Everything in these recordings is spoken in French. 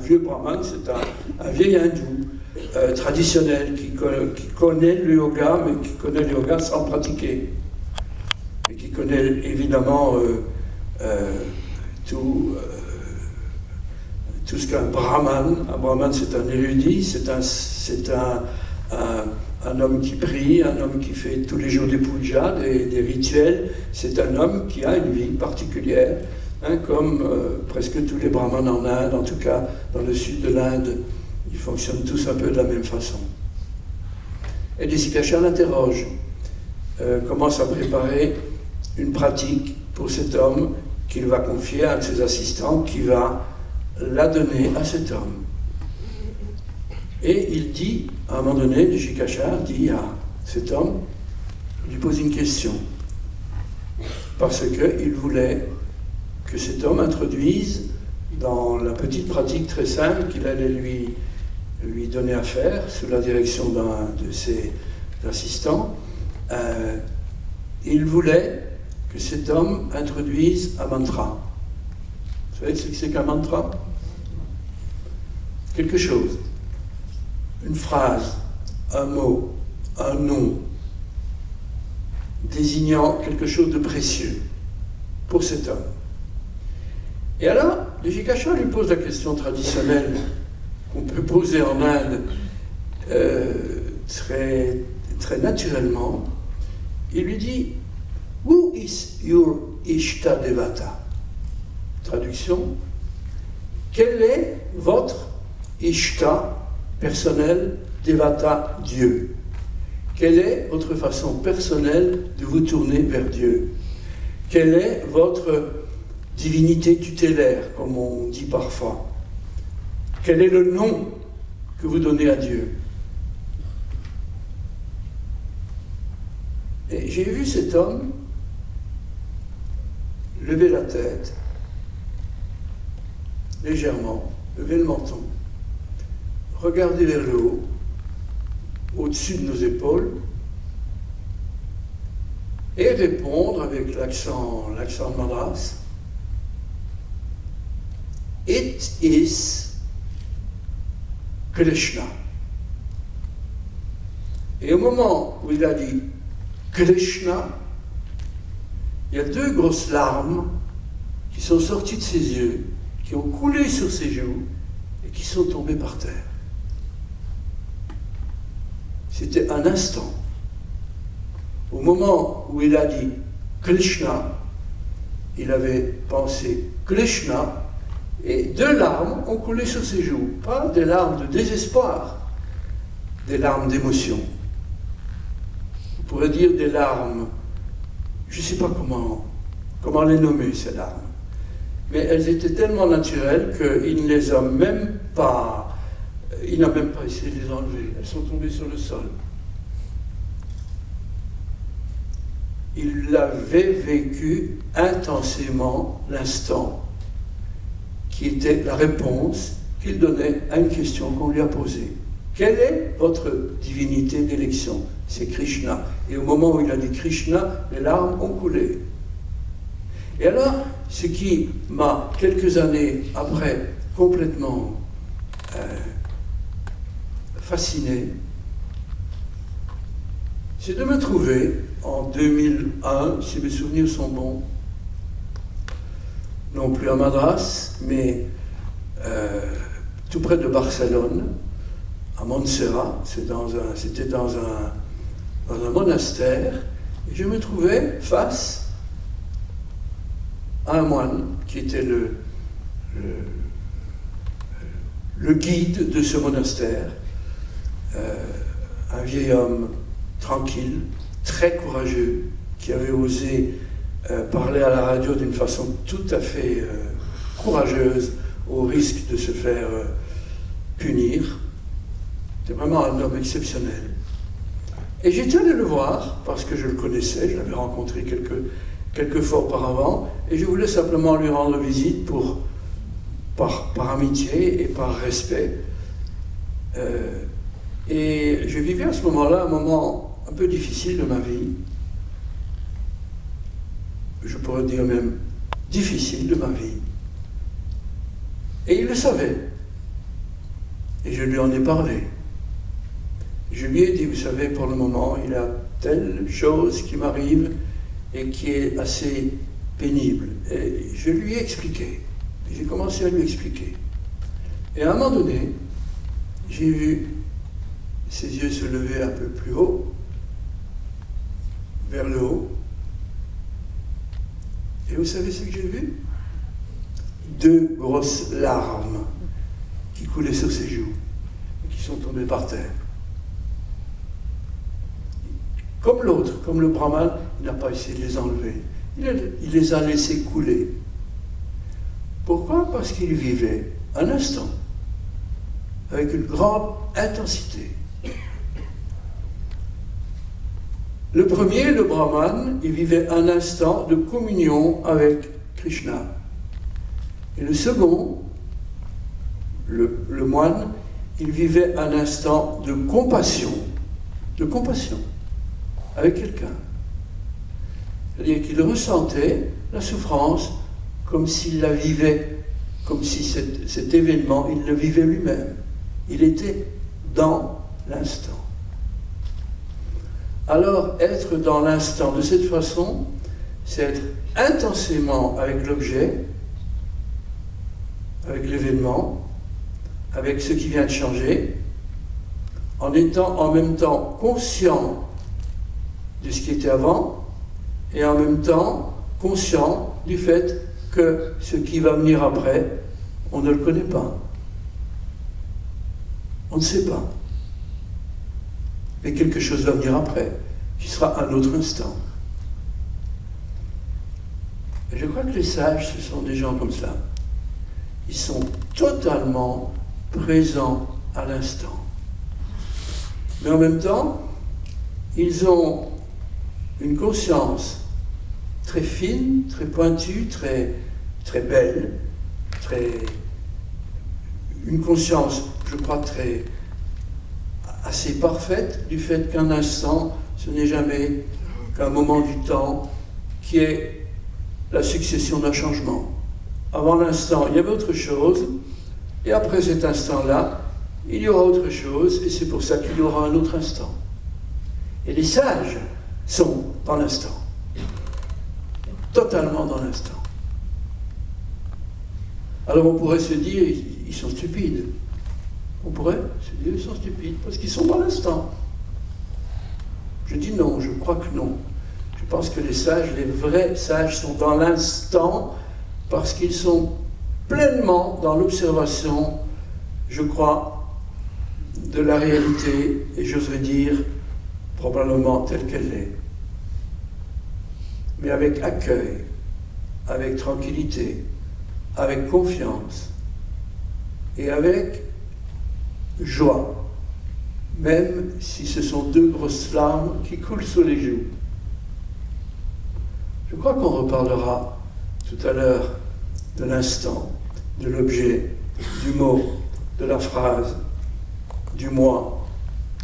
vieux brahman, c'est un vieil hindou traditionnel qui connaît le yoga, mais qui connaît le yoga sans pratiquer. Et qui connaît évidemment tout ce qu'un brahman. Un brahman, c'est un érudit, c'est un homme qui prie, un homme qui fait tous les jours des pujas, des rituels. C'est un homme qui a une vie particulière, hein, comme presque tous les brahmanes en Inde, en tout cas dans le sud de l'Inde. Ils fonctionnent tous un peu de la même façon. Et Desikachar l'interroge, commence à préparer une pratique pour cet homme qu'il va confier à un de ses assistants qui va la donner à cet homme. Et il dit, à un moment donné, Desikachar dit à cet homme, il lui pose une question, parce qu'il voulait que cet homme introduise dans la petite pratique très simple qu'il allait lui donner à faire, sous la direction d'un de ses assistants, il voulait que cet homme introduise un mantra. Vous savez ce que c'est qu'un mantra? Quelque chose. Une phrase, un mot, un nom, désignant quelque chose de précieux pour cet homme. Et alors, Desikachar lui pose la question traditionnelle qu'on peut poser en Inde très, très naturellement. Il lui dit, Who is your Ishta Devata? Traduction, quel est votre Ishta personnel, Devata, Dieu? Quelle est votre façon personnelle de vous tourner vers Dieu? Quelle est votre divinité tutélaire, comme on dit parfois? Quel est le nom que vous donnez à Dieu? Et j'ai vu cet homme lever la tête, légèrement, lever le menton, regarder vers le haut, au-dessus de nos épaules, et répondre avec l'accent de Madras, It is Krishna. Et au moment où il a dit Krishna, il y a deux grosses larmes qui sont sorties de ses yeux, qui ont coulé sur ses joues et qui sont tombées par terre. C'était un instant. Au moment où il a dit Krishna, il avait pensé Krishna et deux larmes ont coulé sur ses joues. Pas des larmes de désespoir, des larmes d'émotion. On pourrait dire des larmes, je ne sais pas comment les nommer, ces larmes. Mais elles étaient tellement naturelles qu'il ne les a même pas, il n'a même pas essayé de les enlever. Elles sont tombées sur le sol. Il avait vécu intensément l'instant qui était la réponse qu'il donnait à une question qu'on lui a posée. Quelle est votre divinité d'élection? C'est Krishna. Et au moment où il a dit Krishna, les larmes ont coulé. Et alors, ce qui m'a, quelques années après, complètement fasciné, c'est de me trouver, en 2001, si mes souvenirs sont bons, non plus à Madras, mais tout près de Barcelone, à Montserrat, c'était dans un monastère, et je me trouvais face à un moine qui était le guide de ce monastère, un vieil homme tranquille, très courageux, qui avait osé parler à la radio d'une façon tout à fait courageuse, au risque de se faire punir. C'était vraiment un homme exceptionnel. Et j'étais allé le voir, parce que je le connaissais, je l'avais rencontré quelques fois auparavant, et je voulais simplement lui rendre visite par amitié et par respect. Et je vivais à ce moment-là un moment un peu difficile de ma vie, je pourrais dire même difficile de ma vie. Et il le savait. Et je lui en ai parlé. Je lui ai dit, vous savez, pour le moment, il y a telle chose qui m'arrive et qui est assez pénible. Et je lui ai expliqué. J'ai commencé à lui expliquer. Et à un moment donné, j'ai vu ses yeux se lever un peu plus haut, vers le haut. Et vous savez ce que j'ai vu? 2 grosses larmes qui coulaient sur ses joues et qui sont tombées par terre. Comme l'autre, comme le brahman, il n'a pas essayé de les enlever. Il les a laissés couler. Pourquoi? Parce qu'il vivait un instant, avec une grande intensité. Le premier, le brahman, il vivait un instant de communion avec Krishna. Et le second, le moine, il vivait un instant de compassion avec quelqu'un. C'est-à-dire qu'il ressentait la souffrance comme s'il la vivait, comme si cet événement, il le vivait lui-même. Il était dans l'instant. Alors, être dans l'instant de cette façon, c'est être intensément avec l'objet, avec l'événement, avec ce qui vient de changer, en étant en même temps conscient de ce qui était avant, et en même temps conscient du fait que ce qui va venir après, on ne le connaît pas. On ne sait pas. Mais quelque chose va venir après, qui sera un autre instant. Et je crois que les sages, ce sont des gens comme ça. Ils sont totalement présents à l'instant. Mais en même temps, ils ont une conscience très fine, très pointue, très, très belle, une conscience, je crois, assez parfaite du fait qu'un instant, ce n'est jamais qu'un moment du temps qui est la succession d'un changement. Avant l'instant, il y avait autre chose, et après cet instant-là, il y aura autre chose, et c'est pour ça qu'il y aura un autre instant. Et les sages sont dans l'instant, totalement dans l'instant. Alors on pourrait se dire, ils sont stupides. On pourrait se dire, ils sont stupides, parce qu'ils sont dans l'instant. Je dis non, je crois que non. Je pense que les sages, les vrais sages, sont dans l'instant, parce qu'ils sont pleinement dans l'observation, je crois, de la réalité, et j'oserais dire, probablement telle qu'elle est. Mais avec accueil, avec tranquillité, avec confiance, et avec joie, même si ce sont 2 grosses larmes qui coulent sur les joues. Je crois qu'on reparlera tout à l'heure de l'instant, de l'objet, du mot, de la phrase, du moi,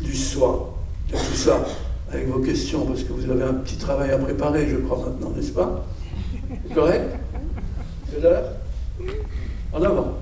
du soi, de tout ça, avec vos questions, parce que vous avez un petit travail à préparer, je crois, maintenant, n'est-ce pas? C'est correct? C'est l'heure? En avant.